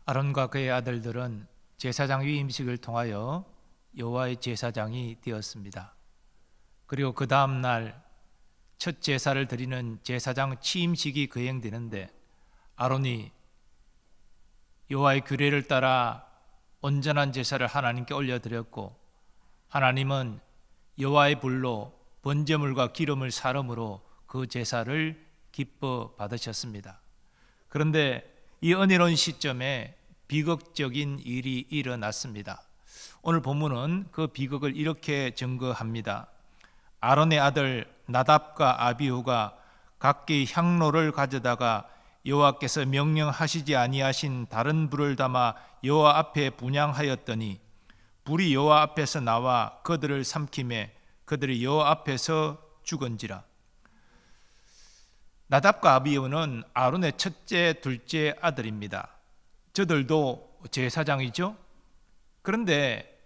아론과 그의 아들들은 제사장 위임식을 통하여 여호와의 제사장이 되었습니다. 그리고 그 다음 날 첫 제사를 드리는 제사장 취임식이 거행되는데 아론이 여호와의 규례를 따라 온전한 제사를 하나님께 올려드렸고, 하나님은 여호와의 불로 번제물과 기름을 사름으로 그 제사를 기뻐 받으셨습니다. 그런데 이 은혜로운 시점에 비극적인 일이 일어났습니다. 오늘 본문은 그 비극을 이렇게 증거합니다. 아론의 아들 나답과 아비후가 각기 향로를 가져다가 여호와께서 명령하시지 아니하신 다른 불을 담아 여호와 앞에 분향하였더니 불이 여호와 앞에서 나와 그들을 삼키매 그들이 여호와 앞에서 죽은지라. 나답과 아비후는 아론의 첫째, 둘째 아들입니다. 저들도 제사장이죠. 그런데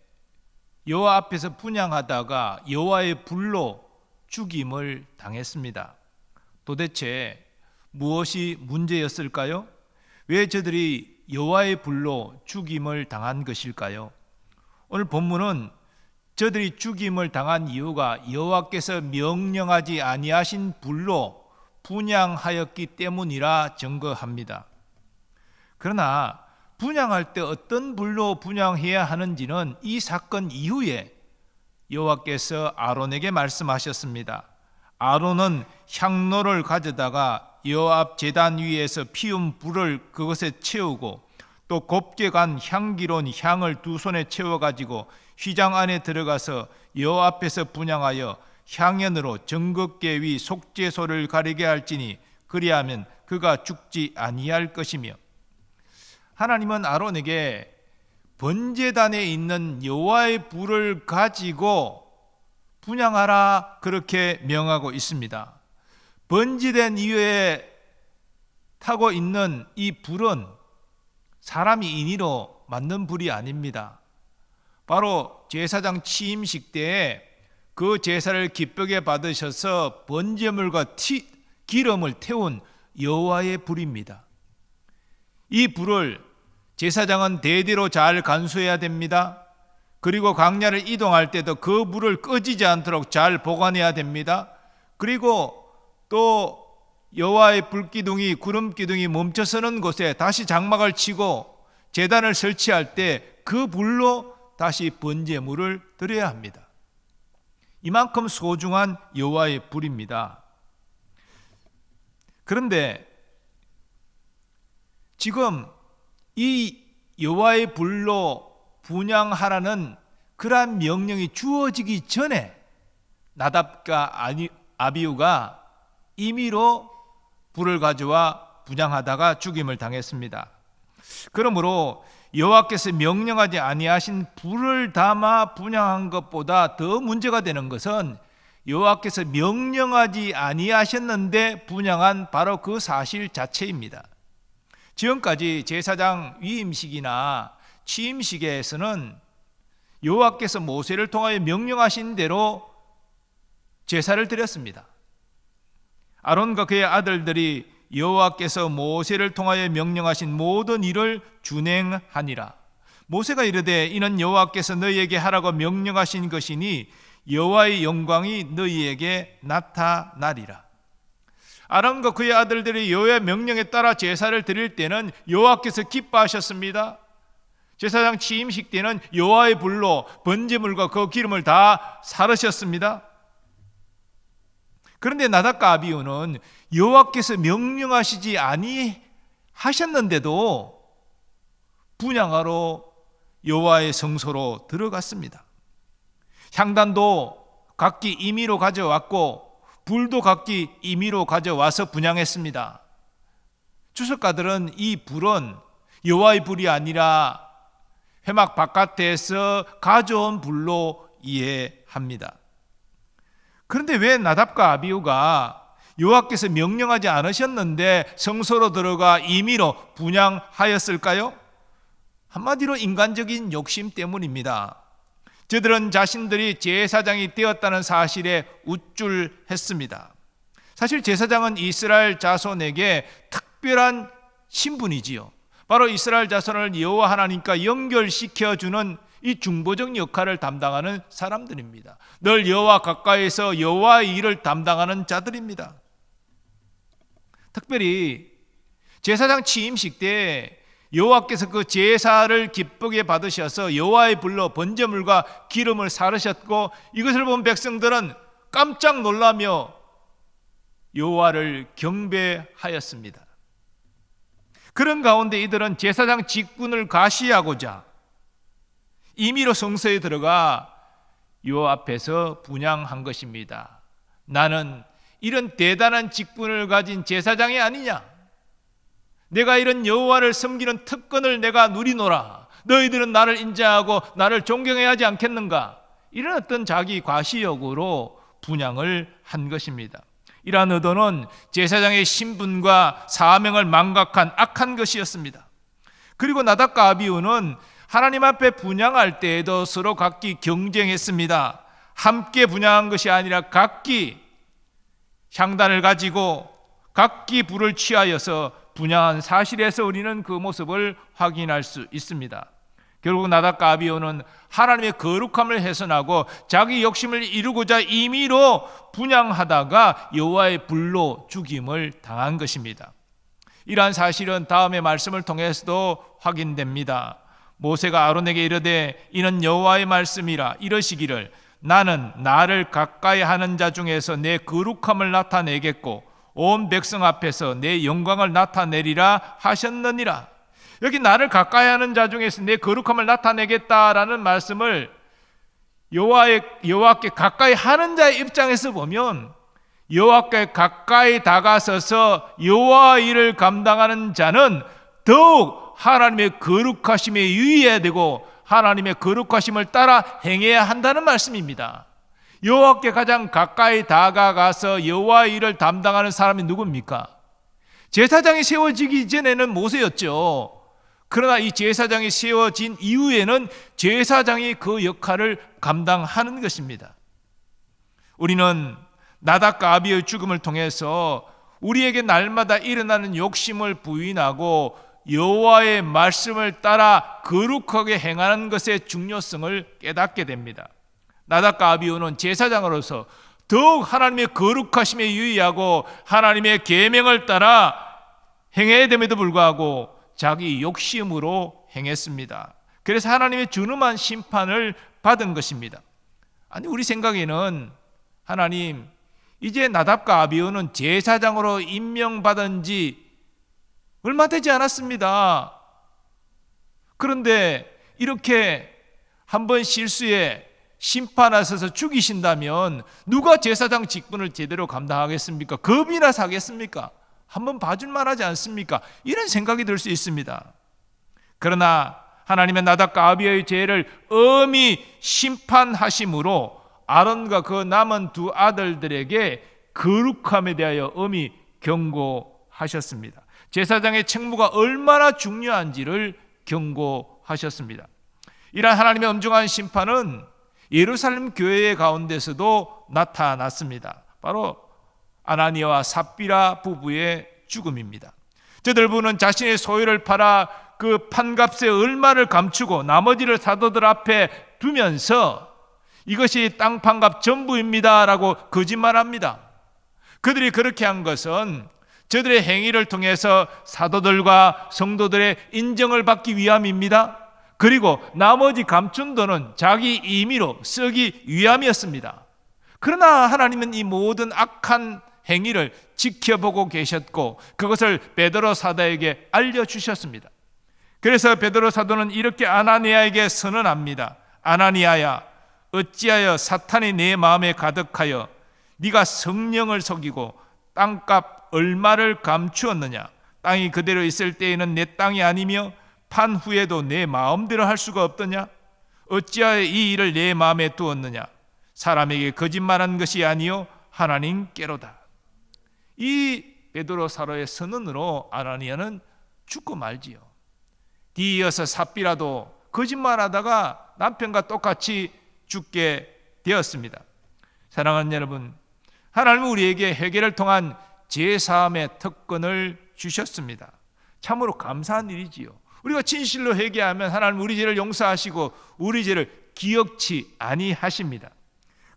여호와 앞에서 분향하다가 여호와의 불로 죽임을 당했습니다. 도대체 무엇이 문제였을까요? 왜 저들이 여호와의 불로 죽임을 당한 것일까요? 오늘 본문은 저들이 죽임을 당한 이유가 여호와께서 명령하지 아니하신 불로 분향하였기 때문이라 증거합니다. 그러나 분향할 때 어떤 불로 분향해야 하는지는 이 사건 이후에 여호와께서 아론에게 말씀하셨습니다. 아론은 향로를 가져다가 여호와 앞 제단 위에서 피운 불을 그것에 채우고 또 곱게 간 향기로운 향을 두 손에 채워가지고 휘장 안에 들어가서 여호와 앞에서 분향하여 향연으로 정극계 위 속죄소를 가리게 할지니 그리하면 그가 죽지 아니할 것이며, 하나님은 아론에게 번제단에 있는 여호와의 불을 가지고 분향하라 그렇게 명하고 있습니다. 번제단 위에 타고 있는 이 불은 사람이 인위로 만든 불이 아닙니다. 바로 제사장 취임식 때에 그 제사를 기쁘게 받으셔서 번제물과 기름을 태운 여호와의 불입니다. 이 불을 제사장은 대대로 잘 간수해야 됩니다. 그리고 광야를 이동할 때도 그 불을 꺼지지 않도록 잘 보관해야 됩니다. 그리고 또 여호와의 불기둥이 구름기둥이 멈춰서는 곳에 다시 장막을 치고 제단을 설치할 때 그 불로 다시 번제물을 드려야 합니다. 이만큼 소중한 여호와의 불입니다. 그런데 지금 이 여호와의 불로 분향하라는 그러한 명령이 주어지기 전에 나답과 아비후가 임의로 불을 가져와 분향하다가 죽임을 당했습니다. 그러므로 여호와께서 명령하지 아니하신 불을 담아 분향한 것보다 더 문제가 되는 것은 여호와께서 명령하지 아니하셨는데 분향한 바로 그 사실 자체입니다. 지금까지 제사장 위임식이나 취임식에서는 여호와께서 모세를 통하여 명령하신 대로 제사를 드렸습니다. 아론과 그의 아들들이 여호와께서 모세를 통하여 명령하신 모든 일을 준행하니라. 모세가 이르되 이는 여호와께서 너희에게 하라고 명령하신 것이니 여호와의 영광이 너희에게 나타나리라. 아론과 그의 아들들이 여호와의 명령에 따라 제사를 드릴 때는 여호와께서 기뻐하셨습니다. 제사장 취임식 때는 여호와의 불로 번제물과 그 기름을 다 사르셨습니다. 그런데 나답과 아비후는 여호와께서 명령하시지 아니하셨는데도 분향하러 여호와의 성소로 들어갔습니다. 향단도 각기 임의로 가져왔고 불도 각기 임의로 가져와서 분향했습니다. 주석가들은 이 불은 여호와의 불이 아니라 회막 바깥에서 가져온 불로 이해합니다. 그런데 왜 나답과 아비후가 여호와께서 명령하지 않으셨는데 성소로 들어가 임의로 분향하였을까요? 한마디로 인간적인 욕심 때문입니다. 저들은 자신들이 제사장이 되었다는 사실에 우쭐했습니다. 사실 제사장은 이스라엘 자손에게 특별한 신분이지요. 바로 이스라엘 자손을 여호와 하나님과 연결시켜주는 이 중보적 역할을 담당하는 사람들입니다. 늘 여호와 가까이에서 여호와의 일을 담당하는 자들입니다. 특별히 제사장 취임식 때 여호와께서 그 제사를 기쁘게 받으셔서 여호와의 불로 번제물과 기름을 사르셨고, 이것을 본 백성들은 깜짝 놀라며 여호와를 경배하였습니다. 그런 가운데 이들은 제사장 직분을 과시하고자 임의로 성소에 들어가 여호와 앞에서 분향한 것입니다. 나는 이런 대단한 직분을 가진 제사장이 아니냐? 내가 이런 여호와를 섬기는 특권을 내가 누리노라. 너희들은 나를 인정하고 나를 존경해야 하지 않겠는가? 이런 어떤 자기 과시욕으로 분향을 한 것입니다. 이러한 의도는 제사장의 신분과 사명을 망각한 악한 것이었습니다. 그리고 나답과 아비후는 하나님 앞에 분향할 때에도 서로 각기 경쟁했습니다. 함께 분향한 것이 아니라 각기 향단을 가지고 각기 불을 취하여서 분향한 사실에서 우리는 그 모습을 확인할 수 있습니다. 결국 나답과 아비후는 하나님의 거룩함을 훼손하고 자기 욕심을 이루고자 임의로 분향하다가 여호와의 불로 죽임을 당한 것입니다. 이러한 사실은 다음의 말씀을 통해서도 확인됩니다. 모세가 아론에게 이르되 이는 여호와의 말씀이라 이러시기를 나는 나를 가까이 하는 자 중에서 내 거룩함을 나타내겠고 온 백성 앞에서 내 영광을 나타내리라 하셨느니라. 여기 나를 가까이 하는 자 중에서 내 거룩함을 나타내겠다라는 말씀을 여호와께 가까이 하는 자의 입장에서 보면 여호와께 가까이 다가서서 여호와의 일을 감당하는 자는 더욱 하나님의 거룩하심에 유의해야 되고 하나님의 거룩하심을 따라 행해야 한다는 말씀입니다. 여호와께 가장 가까이 다가가서 여호와의 일을 담당하는 사람이 누굽니까? 제사장이 세워지기 전에는 모세였죠. 그러나 이 제사장이 세워진 이후에는 제사장이 그 역할을 감당하는 것입니다. 우리는 나답과 아비의 죽음을 통해서 우리에게 날마다 일어나는 욕심을 부인하고 여호와의 말씀을 따라 거룩하게 행하는 것의 중요성을 깨닫게 됩니다. 나답과 아비후는 제사장으로서 더욱 하나님의 거룩하심에 유의하고 하나님의 계명을 따라 행해야 됨에도 불구하고 자기 욕심으로 행했습니다. 그래서 하나님의 준엄한 심판을 받은 것입니다. 아니, 우리 생각에는 하나님, 이제 나답과 아비후는 제사장으로 임명받은 지 얼마 되지 않았습니다. 그런데 이렇게 한번 실수에 심판하셔서 죽이신다면 누가 제사장 직분을 제대로 감당하겠습니까? 겁이나 사겠습니까? 한번 봐줄만 하지 않습니까? 이런 생각이 들 수 있습니다. 그러나 하나님의 나답과 아비후의 죄를 엄히 심판하심으로 아론과 그 남은 두 아들들에게 거룩함에 대하여 엄히 경고하셨습니다. 제사장의 책무가 얼마나 중요한지를 경고하셨습니다. 이러한 하나님의 엄중한 심판은 예루살렘 교회 가운데서도 나타났습니다. 바로 아나니아와 삽비라 부부의 죽음입니다. 저들 부부는 자신의 소유를 팔아 그 판값의 얼마를 감추고 나머지를 사도들 앞에 두면서 이것이 땅 판값 전부입니다라고 거짓말합니다. 그들이 그렇게 한 것은 저들의 행위를 통해서 사도들과 성도들의 인정을 받기 위함입니다. 그리고 나머지 감춘 돈은 자기 임의로 쓰기 위함이었습니다. 그러나 하나님은 이 모든 악한 행위를 지켜보고 계셨고 그것을 베드로 사도에게 알려주셨습니다. 그래서 베드로 사도는 이렇게 아나니아에게 선언합니다. 아나니아야, 어찌하여 사탄이 내 마음에 가득하여 네가 성령을 속이고 땅값 얼마를 감추었느냐? 땅이 그대로 있을 때에는 내 땅이 아니며 판 후에도 내 마음대로 할 수가 없더냐? 어찌하여 이 일을 내 마음에 두었느냐? 사람에게 거짓말한 것이 아니요 하나님께로다. 이 베드로 사도의 선언으로 아나니아는 죽고 말지요. 뒤이어서 삽비라도 거짓말하다가 남편과 똑같이 죽게 되었습니다. 사랑하는 여러분, 하나님은 우리에게 회개를 통한 제사함의 특권을 주셨습니다. 참으로 감사한 일이지요. 우리가 진실로 회개하면 하나님 우리 죄를 용서하시고 우리 죄를 기억치 아니하십니다.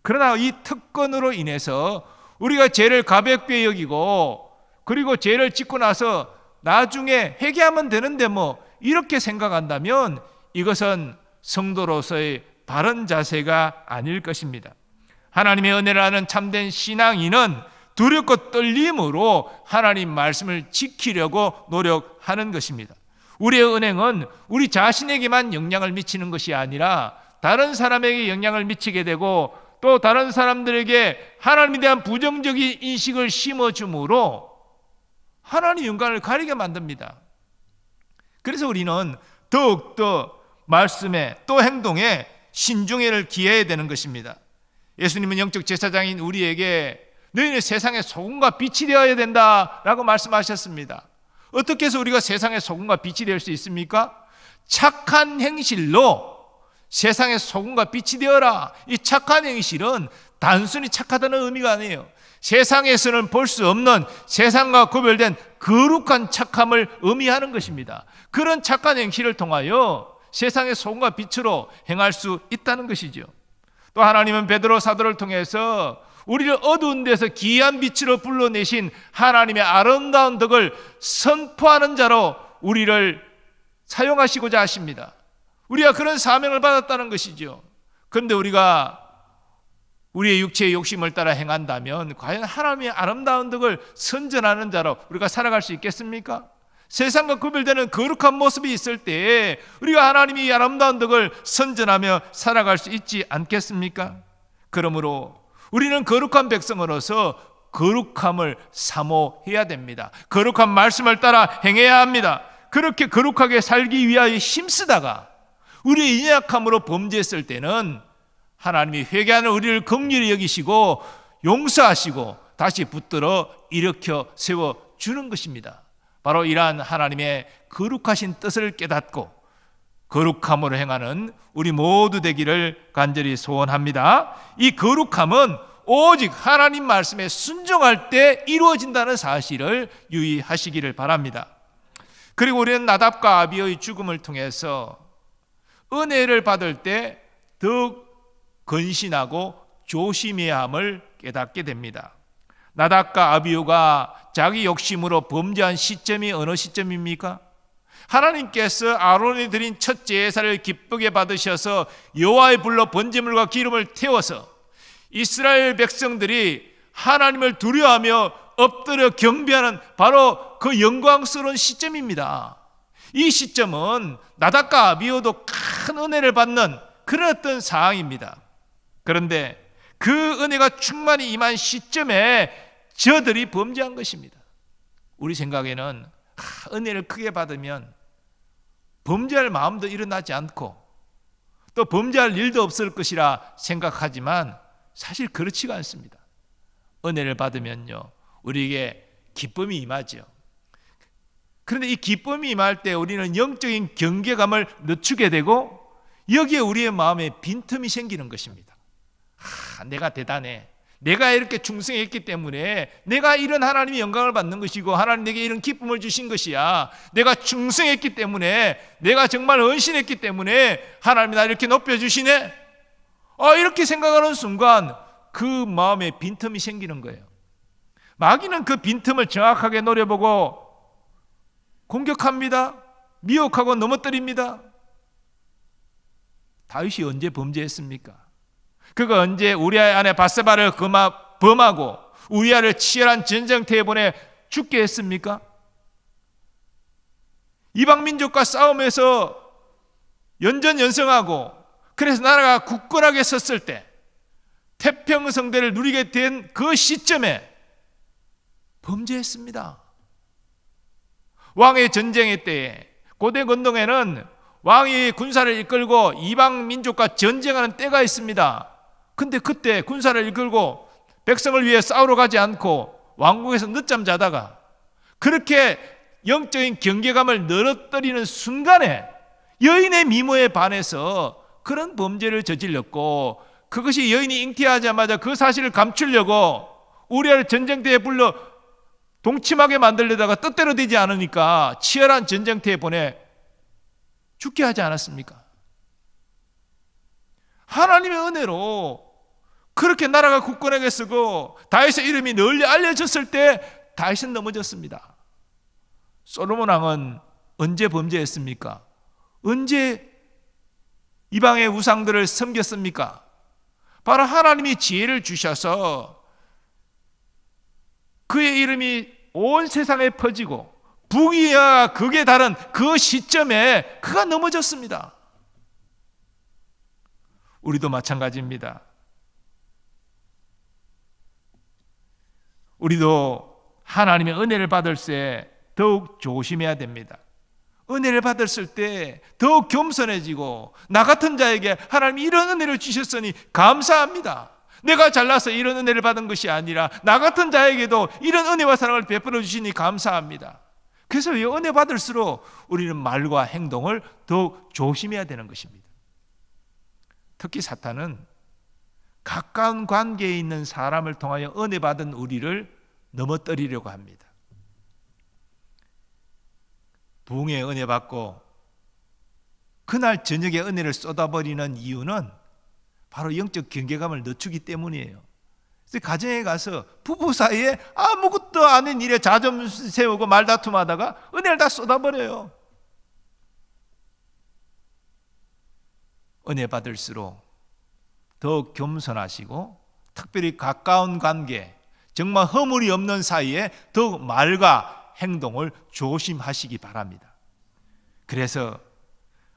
그러나 이 특권으로 인해서 우리가 죄를 가볍게 여기고 그리고 죄를 짓고 나서 나중에 회개하면 되는데 뭐 이렇게 생각한다면 이것은 성도로서의 바른 자세가 아닐 것입니다. 하나님의 은혜를 아는 참된 신앙인은 두렵고 떨림으로 하나님 말씀을 지키려고 노력하는 것입니다. 우리의 은행은 우리 자신에게만 영향을 미치는 것이 아니라 다른 사람에게 영향을 미치게 되고 또 다른 사람들에게 하나님에 대한 부정적인 인식을 심어줌으로 하나님 영광을 가리게 만듭니다. 그래서 우리는 더욱더 말씀에 또 행동에 신중해를 기해야 되는 것입니다. 예수님은 영적 제사장인 우리에게 너희는 세상의 소금과 빛이 되어야 된다라고 말씀하셨습니다. 어떻게 해서 우리가 세상의 소금과 빛이 될 수 있습니까? 착한 행실로 세상의 소금과 빛이 되어라. 이 착한 행실은 단순히 착하다는 의미가 아니에요. 세상에서는 볼 수 없는 세상과 구별된 거룩한 착함을 의미하는 것입니다. 그런 착한 행실을 통하여 세상의 소금과 빛으로 행할 수 있다는 것이죠. 또 하나님은 베드로 사도를 통해서 우리를 어두운 데서 기이한 빛으로 불러내신 하나님의 아름다운 덕을 선포하는 자로 우리를 사용하시고자 하십니다. 우리가 그런 사명을 받았다는 것이죠. 그런데 우리가 우리의 육체의 욕심을 따라 행한다면 과연 하나님의 아름다운 덕을 선전하는 자로 우리가 살아갈 수 있겠습니까? 세상과 구별되는 거룩한 모습이 있을 때 우리가 하나님의 아름다운 덕을 선전하며 살아갈 수 있지 않겠습니까? 그러므로 우리는 거룩한 백성으로서 거룩함을 사모해야 됩니다. 거룩한 말씀을 따라 행해야 합니다. 그렇게 거룩하게 살기 위하여 힘쓰다가 우리의 연약함으로 범죄했을 때는 하나님이 회개하는 우리를 긍휼히 여기시고 용서하시고 다시 붙들어 일으켜 세워주는 것입니다. 바로 이러한 하나님의 거룩하신 뜻을 깨닫고 거룩함으로 행하는 우리 모두 되기를 간절히 소원합니다. 이 거룩함은 오직 하나님 말씀에 순종할 때 이루어진다는 사실을 유의하시기를 바랍니다. 그리고 우리는 나답과 아비의 죽음을 통해서 은혜를 받을 때 더욱 건신하고 조심해야 함을 깨닫게 됩니다. 나답과 아비후가 자기 욕심으로 범죄한 시점이 어느 시점입니까? 하나님께서 아론이 드린 첫 제사를 기쁘게 받으셔서 여호와의 불로 번제물과 기름을 태워서 이스라엘 백성들이 하나님을 두려워하며 엎드려 경배하는 바로 그 영광스러운 시점입니다. 이 시점은 나답과 아비후도 큰 은혜를 받는 그런 어떤 상황입니다. 그런데 그 은혜가 충만히 임한 시점에 저들이 범죄한 것입니다. 우리 생각에는 은혜를 크게 받으면 범죄할 마음도 일어나지 않고 또 범죄할 일도 없을 것이라 생각하지만 사실 그렇지가 않습니다. 은혜를 받으면요 우리에게 기쁨이 임하죠. 그런데 이 기쁨이 임할 때 우리는 영적인 경계감을 늦추게 되고 여기에 우리의 마음에 빈틈이 생기는 것입니다. 내가 대단해. 내가 이렇게 충성했기 때문에 내가 이런 하나님의 영광을 받는 것이고 하나님 내게 이런 기쁨을 주신 것이야. 내가 충성했기 때문에 내가 정말 헌신했기 때문에 하나님이 나를 이렇게 높여주시네. 이렇게 생각하는 순간 그 마음에 빈틈이 생기는 거예요. 마귀는 그 빈틈을 정확하게 노려보고 공격합니다. 미혹하고 넘어뜨립니다. 다윗이 언제 범죄했습니까? 그가 언제 우리아 아내 밧세바를 범하고 우리아를 치열한 전쟁터에 보내 죽게 했습니까? 이방 민족과 싸움에서 연전연승하고 그래서 나라가 굳건하게 섰을 때 태평성대를 누리게 된 그 시점에 범죄했습니다. 왕의 전쟁의 때에 고대 건동에는 왕이 군사를 이끌고 이방 민족과 전쟁하는 때가 있습니다. 근데 그때 군사를 이끌고 백성을 위해 싸우러 가지 않고 왕궁에서 늦잠 자다가 그렇게 영적인 경계감을 늘어뜨리는 순간에 여인의 미모에 반해서 그런 범죄를 저질렀고 그것이 여인이 잉태하자마자 그 사실을 감추려고 우리아를 전쟁터에 불러 동침하게 만들려다가 뜻대로 되지 않으니까 치열한 전쟁터에 보내 죽게 하지 않았습니까? 하나님의 은혜로 그렇게 나라가 굳건하게 서고 다윗의 이름이 널리 알려졌을 때 다윗은 넘어졌습니다. 솔로몬 왕은 언제 범죄했습니까? 언제 이방의 우상들을 섬겼습니까? 바로 하나님이 지혜를 주셔서 그의 이름이 온 세상에 퍼지고 북위와 극에 달한 그 시점에 그가 넘어졌습니다. 우리도 마찬가지입니다. 우리도 하나님의 은혜를 받을 때 더욱 조심해야 됩니다. 은혜를 받았을 때 더욱 겸손해지고 나 같은 자에게 하나님이 이런 은혜를 주셨으니 감사합니다. 내가 잘나서 이런 은혜를 받은 것이 아니라 나 같은 자에게도 이런 은혜와 사랑을 베풀어 주시니 감사합니다. 그래서 은혜 받을수록 우리는 말과 행동을 더욱 조심해야 되는 것입니다. 특히 사탄은 가까운 관계에 있는 사람을 통하여 은혜 받은 우리를 넘어뜨리려고 합니다. 부흥의 은혜 받고 그날 저녁에 은혜를 쏟아버리는 이유는 바로 영적 경계감을 늦추기 때문이에요. 그래서 가정에 가서 부부 사이에 아무것도 아닌 일에 자점 세우고 말다툼하다가 은혜를 다 쏟아버려요. 은혜 받을수록 더욱 겸손하시고 특별히 가까운 관계, 정말 허물이 없는 사이에 더욱 말과 행동을 조심하시기 바랍니다. 그래서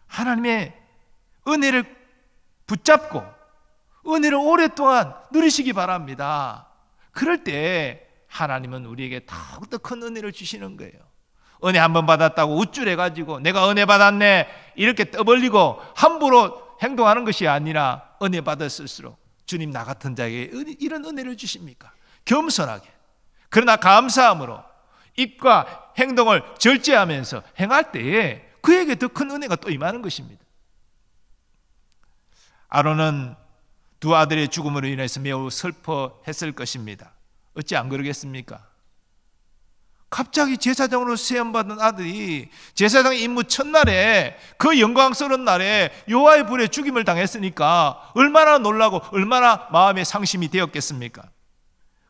하나님의 은혜를 붙잡고 은혜를 오랫동안 누리시기 바랍니다. 그럴 때 하나님은 우리에게 더욱더 큰 은혜를 주시는 거예요. 은혜 한번 받았다고 우쭐해가지고 내가 은혜 받았네 이렇게 떠벌리고 함부로 행동하는 것이 아니라 은혜 받았을수록 주님 나 같은 자에게 이런 은혜를 주십니까? 겸손하게 그러나 감사함으로 입과 행동을 절제하면서 행할 때에 그에게 더 큰 은혜가 또 임하는 것입니다. 아론은 두 아들의 죽음으로 인해서 매우 슬퍼했을 것입니다. 어찌 안 그러겠습니까? 갑자기 제사장으로 세움받은 아들이 제사장 임무 첫날에 그 영광스러운 날에 여호와의 불에 죽임을 당했으니까 얼마나 놀라고 얼마나 마음에 상심이 되었겠습니까?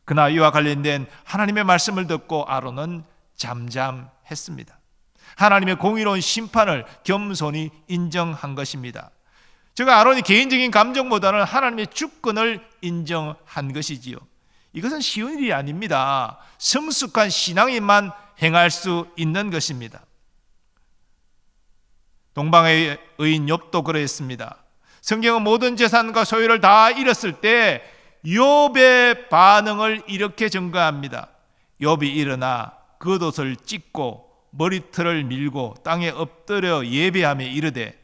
그러나 이와 관련된 하나님의 말씀을 듣고 아론은 잠잠했습니다. 하나님의 공의로운 심판을 겸손히 인정한 것입니다. 즉 아론이 개인적인 감정보다는 하나님의 주권을 인정한 것이지요. 이것은 쉬운 일이 아닙니다. 성숙한 신앙인만 행할 수 있는 것입니다. 동방의 의인 욥도 그랬습니다. 성경은 모든 재산과 소유를 다 잃었을 때 욥의 반응을 이렇게 증거합니다. 욥이 일어나 겉옷을 찢고 머리털을 밀고 땅에 엎드려 예배하며 이르되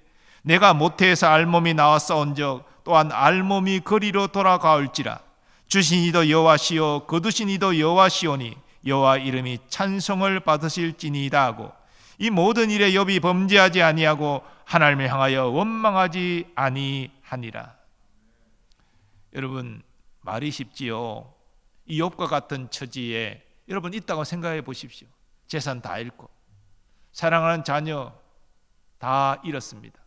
내가 모태에서 알몸이 나왔사온즉 또한 알몸이 거리로 돌아가올지라 주신 이도 여호와시요 거두신 이도 여호와시오니 여호와 이름이 찬송을 받으실지니이다 하고 이 모든 일에 욥이 범죄하지 아니하고 하나님을 향하여 원망하지 아니하니라. 여러분 말이 쉽지요. 이 욥과 같은 처지에 여러분 있다고 생각해 보십시오. 재산 다 잃고 사랑하는 자녀 다 잃었습니다.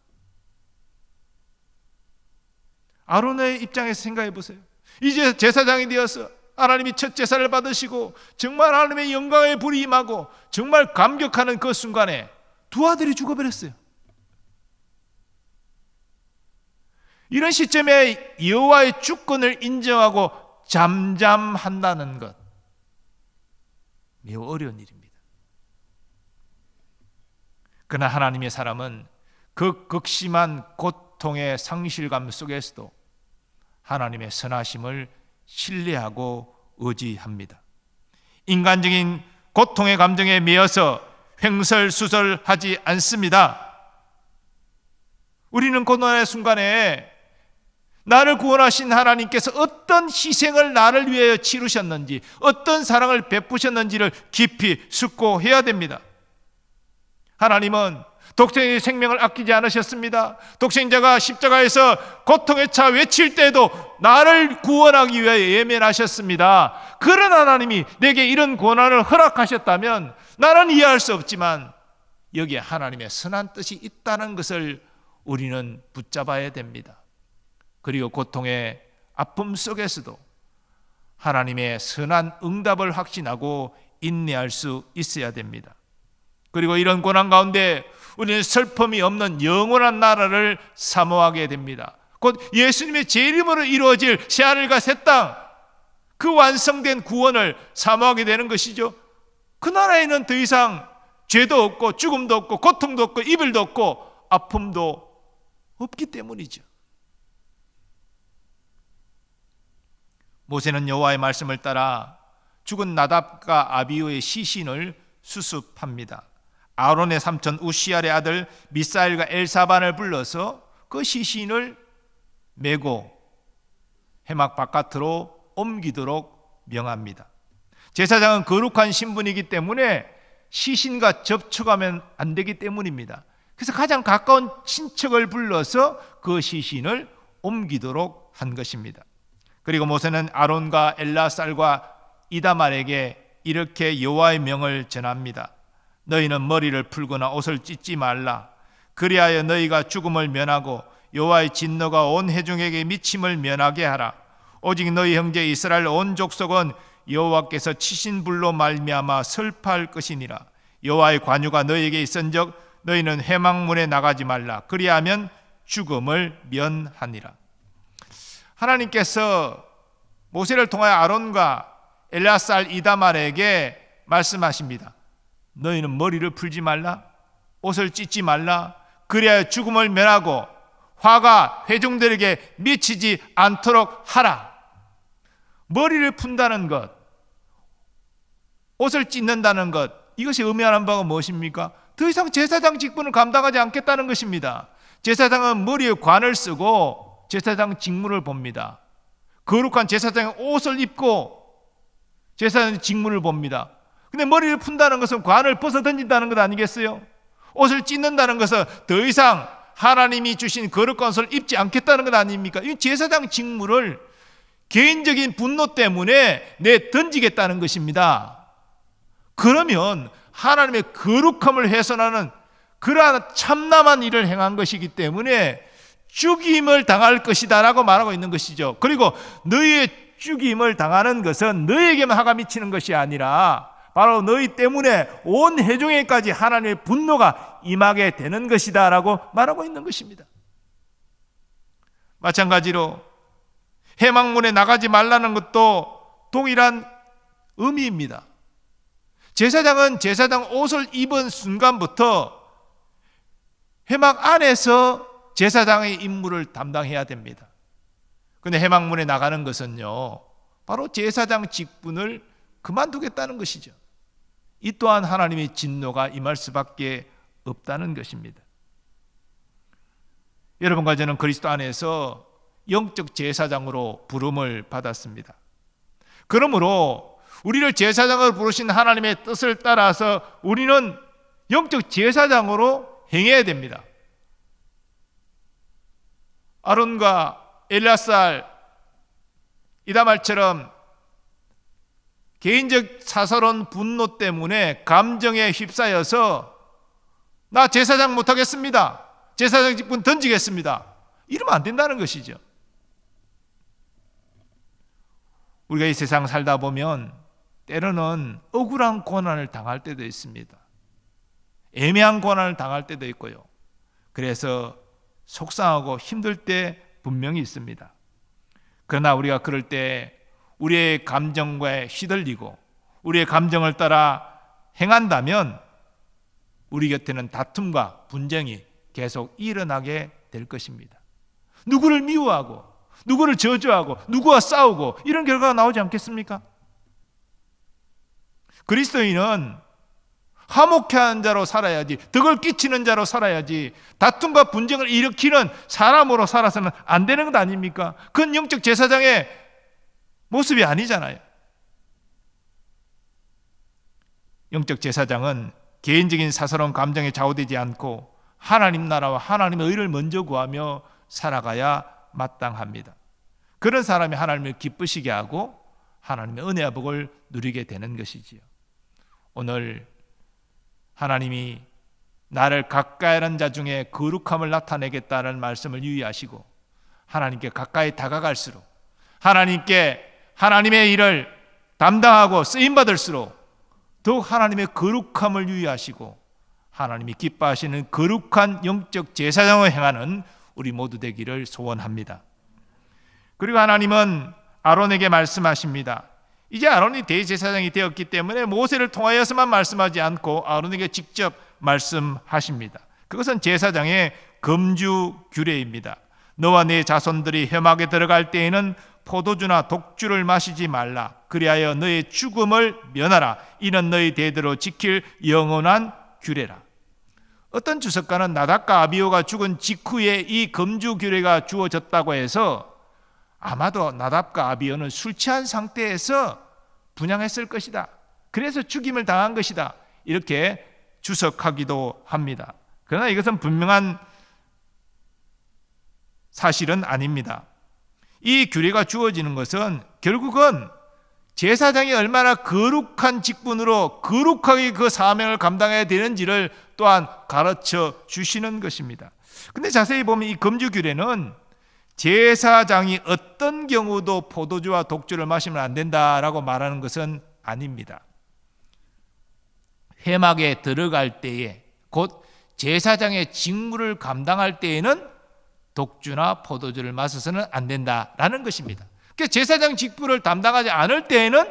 아론의 입장에서 생각해 보세요. 이제 제사장이 되어서 하나님이 첫 제사를 받으시고 정말 하나님의 영광의 불이 임하고 정말 감격하는 그 순간에 두 아들이 죽어버렸어요. 이런 시점에 여호와의 주권을 인정하고 잠잠한다는 것 매우 어려운 일입니다. 그러나 하나님의 사람은 그 극심한 고통의 상실감 속에서도 하나님의 선하심을 신뢰하고 의지합니다. 인간적인 고통의 감정에 매여서 횡설수설하지 않습니다. 우리는 고난의 순간에 나를 구원하신 하나님께서 어떤 희생을 나를 위하여 치르셨는지 어떤 사랑을 베푸셨는지를 깊이 숙고해야 됩니다. 하나님은 독생자의 생명을 아끼지 않으셨습니다. 독생자가 십자가에서 고통에 차 외칠 때도 나를 구원하기 위하여 예면하셨습니다. 그런 하나님이 내게 이런 고난을 허락하셨다면 나는 이해할 수 없지만 여기에 하나님의 선한 뜻이 있다는 것을 우리는 붙잡아야 됩니다. 그리고 고통의 아픔 속에서도 하나님의 선한 응답을 확신하고 인내할 수 있어야 됩니다. 그리고 이런 고난 가운데 우리는 슬픔이 없는 영원한 나라를 사모하게 됩니다. 곧 예수님의 제 이름으로 이루어질 새하늘과 새 땅, 그 완성된 구원을 사모하게 되는 것이죠. 그 나라에는 더 이상 죄도 없고 죽음도 없고 고통도 없고 이별도 없고 아픔도 없기 때문이죠. 모세는 여호와의 말씀을 따라 죽은 나답과 아비후의 시신을 수습합니다. 아론의 삼촌 우시알의 아들 미사엘과 엘사반을 불러서 그 시신을 메고 회막 바깥으로 옮기도록 명합니다. 제사장은 거룩한 신분이기 때문에 시신과 접촉하면 안 되기 때문입니다. 그래서 가장 가까운 친척을 불러서 그 시신을 옮기도록 한 것입니다. 그리고 모세는 아론과 엘라살과 이다말에게 이렇게 여호와의 명을 전합니다. 너희는 머리를 풀거나 옷을 찢지 말라. 그리하여 너희가 죽음을 면하고 여호와의 진노가 온 회중에게 미침을 면하게 하라. 오직 너희 형제 이스라엘 온 족속은 여호와께서 치신 불로 말미암아 슬퍼할 것이니라. 여호와의 관유가 너희에게 있은즉 너희는 회막문에 나가지 말라. 그리하면 죽음을 면하니라. 하나님께서 모세를 통하여 아론과 엘야살 이다말에게 말씀하십니다. 너희는 머리를 풀지 말라, 옷을 찢지 말라. 그래야 죽음을 면하고 화가 회중들에게 미치지 않도록 하라. 머리를 푼다는 것, 옷을 찢는다는 것, 이것이 의미하는 바가 무엇입니까? 더 이상 제사장 직분을 감당하지 않겠다는 것입니다. 제사장은 머리에 관을 쓰고 제사장 직무를 봅니다. 거룩한 제사장의 옷을 입고 제사장 직무를 봅니다. 근데 머리를 푼다는 것은 관을 벗어 던진다는 것 아니겠어요? 옷을 찢는다는 것은 더 이상 하나님이 주신 거룩한 옷을 입지 않겠다는 것 아닙니까? 이 제사장 직무를 개인적인 분노 때문에 던지겠다는 것입니다. 그러면 하나님의 거룩함을 훼손하는 그러한 참남한 일을 행한 것이기 때문에 죽임을 당할 것이다 라고 말하고 있는 것이죠. 그리고 너희의 죽임을 당하는 것은 너희에게만 화가 미치는 것이 아니라 바로 너희 때문에 온 회중에까지 하나님의 분노가 임하게 되는 것이다 라고 말하고 있는 것입니다. 마찬가지로 회막문에 나가지 말라는 것도 동일한 의미입니다. 제사장은 제사장 옷을 입은 순간부터 회막 안에서 제사장의 임무를 담당해야 됩니다. 그런데 회막문에 나가는 것은요, 바로 제사장 직분을 그만두겠다는 것이죠. 이 또한 하나님의 진노가 임할 수밖에 없다는 것입니다. 여러분과 저는 그리스도 안에서 영적 제사장으로 부름을 받았습니다. 그러므로 우리를 제사장으로 부르신 하나님의 뜻을 따라서 우리는 영적 제사장으로 행해야 됩니다. 아론과 엘야살, 이다말처럼 개인적 사사로운 분노 때문에 감정에 휩싸여서 나 제사장 못하겠습니다, 제사장 직분 던지겠습니다, 이러면 안 된다는 것이죠. 우리가 이 세상 살다 보면 때로는 억울한 고난을 당할 때도 있습니다. 애매한 고난을 당할 때도 있고요. 그래서 속상하고 힘들 때 분명히 있습니다. 그러나 우리가 그럴 때 우리의 감정과에 휘둘리고 우리의 감정을 따라 행한다면 우리 곁에는 다툼과 분쟁이 계속 일어나게 될 것입니다. 누구를 미워하고 누구를 저주하고 누구와 싸우고 이런 결과가 나오지 않겠습니까? 그리스도인은 화목해하는 자로 살아야지, 덕을 끼치는 자로 살아야지, 다툼과 분쟁을 일으키는 사람으로 살아서는 안 되는 것 아닙니까? 그건 영적 제사장의 모습이 아니잖아요. 영적 제사장은 개인적인 사사로운 감정에 좌우되지 않고 하나님 나라와 하나님의 의를 먼저 구하며 살아가야 마땅합니다. 그런 사람이 하나님을 기쁘시게 하고 하나님의 은혜와 복을 누리게 되는 것이지요. 오늘 하나님이 나를 가까이 하는 자 중에 거룩함을 나타내겠다는 말씀을 유의하시고 하나님께 가까이 다가갈수록 하나님의 일을 담당하고 쓰임받을수록 더욱 하나님의 거룩함을 유의하시고 하나님이 기뻐하시는 거룩한 영적 제사장을 행하는 우리 모두 되기를 소원합니다. 그리고 하나님은 아론에게 말씀하십니다. 이제 아론이 대제사장이 되었기 때문에 모세를 통하여서만 말씀하지 않고 아론에게 직접 말씀하십니다. 그것은 제사장의 금주 규례입니다. 너와 네 자손들이 회막에 들어갈 때에는 포도주나 독주를 마시지 말라. 그리하여 너의 죽음을 면하라. 이는 너희 대대로 지킬 영원한 규례라. 어떤 주석가는 나답과 아비후가 죽은 직후에 이 금주 규례가 주어졌다고 해서 아마도 나답과 아비후는 술 취한 상태에서 분향했을 것이다. 그래서 죽임을 당한 것이다. 이렇게 주석하기도 합니다. 그러나 이것은 분명한 사실은 아닙니다. 이 규례가 주어지는 것은 결국은 제사장이 얼마나 거룩한 직분으로 거룩하게 그 사명을 감당해야 되는지를 또한 가르쳐 주시는 것입니다. 근데 자세히 보면 이 금주 규례는 제사장이 어떤 경우도 포도주와 독주를 마시면 안 된다라고 말하는 것은 아닙니다. 회막에 들어갈 때에 곧 제사장의 직무를 감당할 때에는 독주나 포도주를 마셔서는 안 된다라는 것입니다. 그러니까 제사장 직분을 담당하지 않을 때에는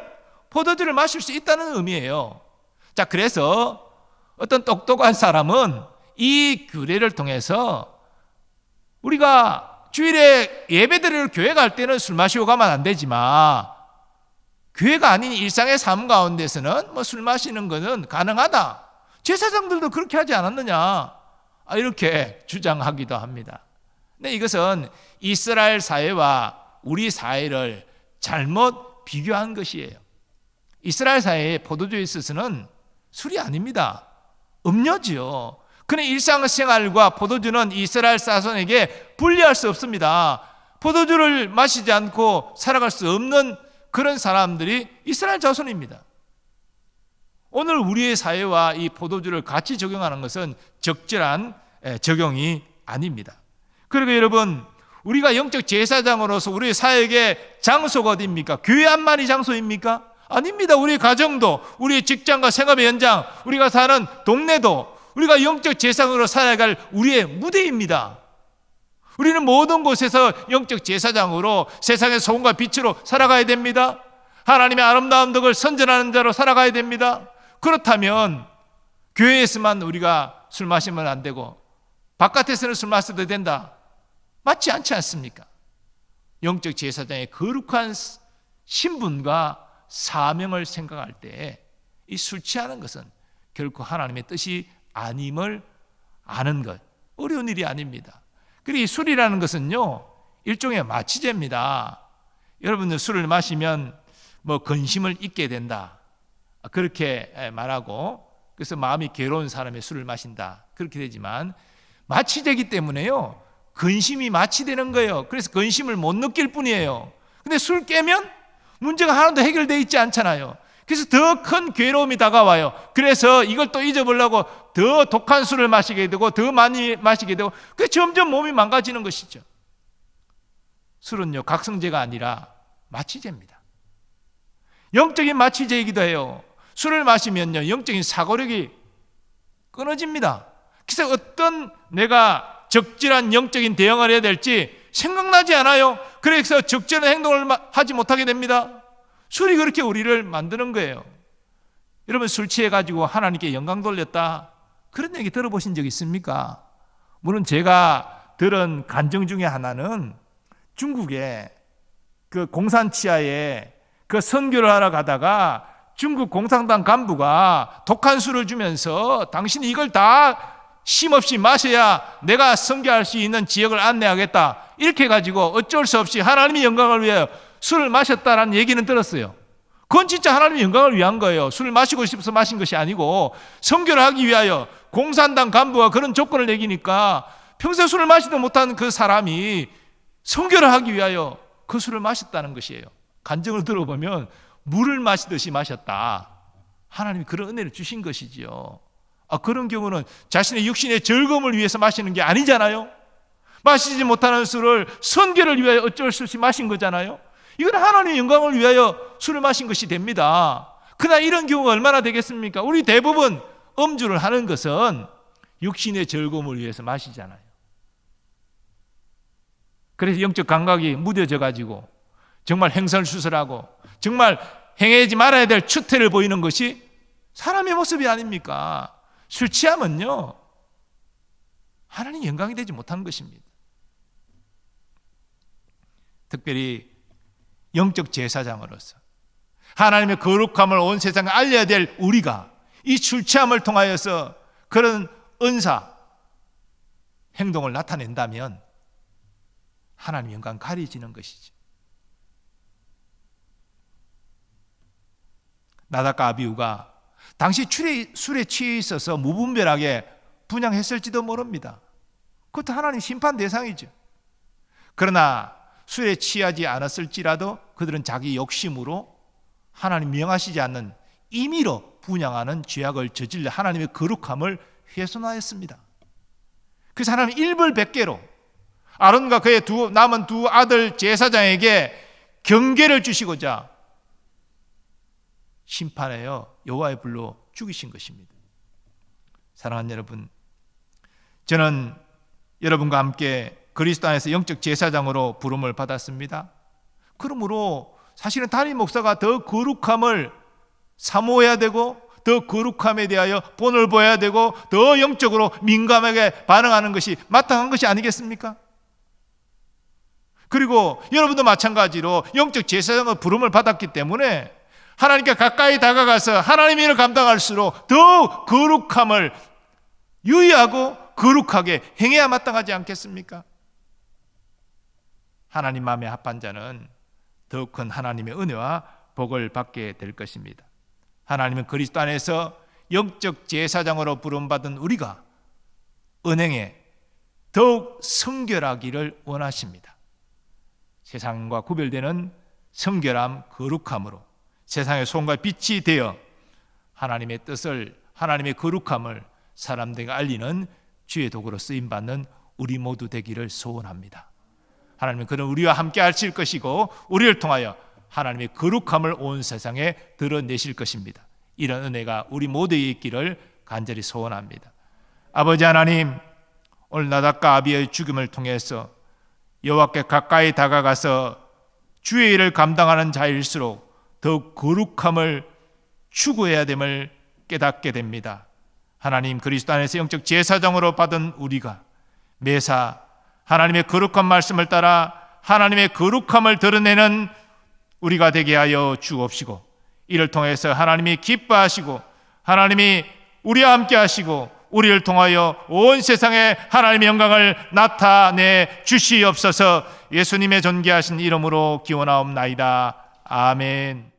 포도주를 마실 수 있다는 의미예요. 자, 그래서 어떤 똑똑한 사람은 이 규례를 통해서 우리가 주일에 예배드리러 교회 갈 때는 술 마시고 가면 안 되지만 교회가 아닌 일상의 삶 가운데서는 술 마시는 것은 가능하다. 제사장들도 그렇게 하지 않았느냐 이렇게 주장하기도 합니다. 근데 이것은 이스라엘 사회와 우리 사회를 잘못 비교한 것이에요. 이스라엘 사회의 포도주에 있어서는 술이 아닙니다. 음료지요. 그런 일상생활과 포도주는 이스라엘 자손에게 분리할 수 없습니다. 포도주를 마시지 않고 살아갈 수 없는 그런 사람들이 이스라엘 자손입니다. 오늘 우리의 사회와 이 포도주를 같이 적용하는 것은 적절한 적용이 아닙니다. 그리고 여러분, 우리가 영적 제사장으로서 우리 사역의 장소가 어디입니까? 교회 안만이 장소입니까? 아닙니다. 우리 가정도, 우리 직장과 생업의 현장, 우리가 사는 동네도 우리가 영적 제사장으로 살아갈 우리의 무대입니다. 우리는 모든 곳에서 영적 제사장으로 세상의 소금과 빛으로 살아가야 됩니다. 하나님의 아름다운 덕을 선전하는 자로 살아가야 됩니다. 그렇다면 교회에서만 우리가 술 마시면 안 되고 바깥에서는 술 마셔도 된다. 맞지 않지 않습니까? 영적 제사장의 거룩한 신분과 사명을 생각할 때 이 술 취하는 것은 결코 하나님의 뜻이 아님을 아는 것, 어려운 일이 아닙니다. 그리고 이 술이라는 것은요, 일종의 마취제입니다. 여러분들 술을 마시면 근심을 잊게 된다, 그렇게 말하고, 그래서 마음이 괴로운 사람이 술을 마신다, 그렇게 되지만 마취제이기 때문에요, 근심이 마취되는 거예요. 그래서 근심을 못 느낄 뿐이에요. 근데 술 깨면 문제가 하나도 해결되어 있지 않잖아요. 그래서 더 큰 괴로움이 다가와요. 그래서 이걸 또 잊어보려고 더 독한 술을 마시게 되고 더 많이 마시게 되고, 그 점점 몸이 망가지는 것이죠. 술은요, 각성제가 아니라 마취제입니다. 영적인 마취제이기도 해요. 술을 마시면요, 영적인 사고력이 끊어집니다. 그래서 어떤 내가 적절한 영적인 대응을 해야 될지 생각나지 않아요. 그래서 적절한 행동을 하지 못하게 됩니다. 술이 그렇게 우리를 만드는 거예요. 여러분, 술 취해가지고 하나님께 영광 돌렸다, 그런 얘기 들어보신 적 있습니까? 물론 제가 들은 간증 중에 하나는 중국의 그 공산치하에 그 선교를 하러 가다가 중국 공산당 간부가 독한 술을 주면서 당신이 이걸 다 쉼없이 마셔야 내가 선교할 수 있는 지역을 안내하겠다, 이렇게 해가지고 어쩔 수 없이 하나님의 영광을 위하여 술을 마셨다라는 얘기는 들었어요. 그건 진짜 하나님의 영광을 위한 거예요. 술을 마시고 싶어서 마신 것이 아니고 선교를 하기 위하여 공산당 간부가 그런 조건을 내기니까 평소에 술을 마시도 못한 그 사람이 선교를 하기 위하여 그 술을 마셨다는 것이에요. 간증을 들어보면 물을 마시듯이 마셨다. 하나님이 그런 은혜를 주신 것이지요. 그런 경우는 자신의 육신의 즐거움을 위해서 마시는 게 아니잖아요. 마시지 못하는 술을 선교를 위하여 어쩔 수 없이 마신 거잖아요. 이건 하나님의 영광을 위하여 술을 마신 것이 됩니다. 그러나 이런 경우가 얼마나 되겠습니까? 우리 대부분 음주를 하는 것은 육신의 즐거움을 위해서 마시잖아요. 그래서 영적 감각이 무뎌져 가지고 정말 횡설수설하고 정말 행하지 말아야 될 추태를 보이는 것이 사람의 모습이 아닙니까? 술 취하면요, 하나님 영광이 되지 못하는 것입니다. 특별히 영적 제사장으로서 하나님의 거룩함을 온 세상에 알려야 될 우리가 이 술 취함을 통하여서 그런 은사 행동을 나타낸다면 하나님 영광 가려지는 것이죠. 나답과 아비후가 당시 술에 취해 있어서 무분별하게 분향했을지도 모릅니다. 그것도 하나님 심판 대상이죠. 그러나 술에 취하지 않았을지라도 그들은 자기 욕심으로 하나님 명하시지 않는 임의로 분향하는 죄악을 저질러 하나님의 거룩함을 훼손하였습니다. 그래서 하나님 일벌백계로 아론과 그의 남은 두 아들 제사장에게 경계를 주시고자 심판하여 여호와의 불로 죽이신 것입니다. 사랑하는 여러분, 저는 여러분과 함께 그리스도 안에서 영적 제사장으로 부름을 받았습니다. 그러므로 사실은 담임 목사가 더 거룩함을 사모해야 되고 더 거룩함에 대하여 본을 보여야 되고 더 영적으로 민감하게 반응하는 것이 마땅한 것이 아니겠습니까? 그리고 여러분도 마찬가지로 영적 제사장의 부름을 받았기 때문에 하나님께 가까이 다가가서 하나님의 일을 감당할수록 더 거룩함을 유의하고 거룩하게 행해야 마땅하지 않겠습니까? 하나님 마음에 합한 자는 더 큰 하나님의 은혜와 복을 받게 될 것입니다. 하나님은 그리스도 안에서 영적 제사장으로 부름받은 우리가 은행에 더욱 성결하기를 원하십니다. 세상과 구별되는 성결함, 거룩함으로 세상의 소금과 빛이 되어 하나님의 뜻을, 하나님의 거룩함을 사람들에게 알리는 주의 도구로 쓰임받는 우리 모두 되기를 소원합니다. 하나님은 그는 우리와 함께 하실 것이고 우리를 통하여 하나님의 거룩함을 온 세상에 드러내실 것입니다. 이런 은혜가 우리 모두에 있기를 간절히 소원합니다. 아버지 하나님, 오늘 나답과 아비의 죽음을 통해서 여호와께 가까이 다가가서 주의 일을 감당하는 자일수록 더욱 거룩함을 추구해야 됨을 깨닫게 됩니다. 하나님, 그리스도 안에서 영적 제사장으로 받은 우리가 매사 하나님의 거룩한 말씀을 따라 하나님의 거룩함을 드러내는 우리가 되게 하여 주옵시고, 이를 통해서 하나님이 기뻐하시고 하나님이 우리와 함께 하시고 우리를 통하여 온 세상에 하나님의 영광을 나타내 주시옵소서. 예수님의 존귀하신 이름으로 기원하옵나이다. 아멘.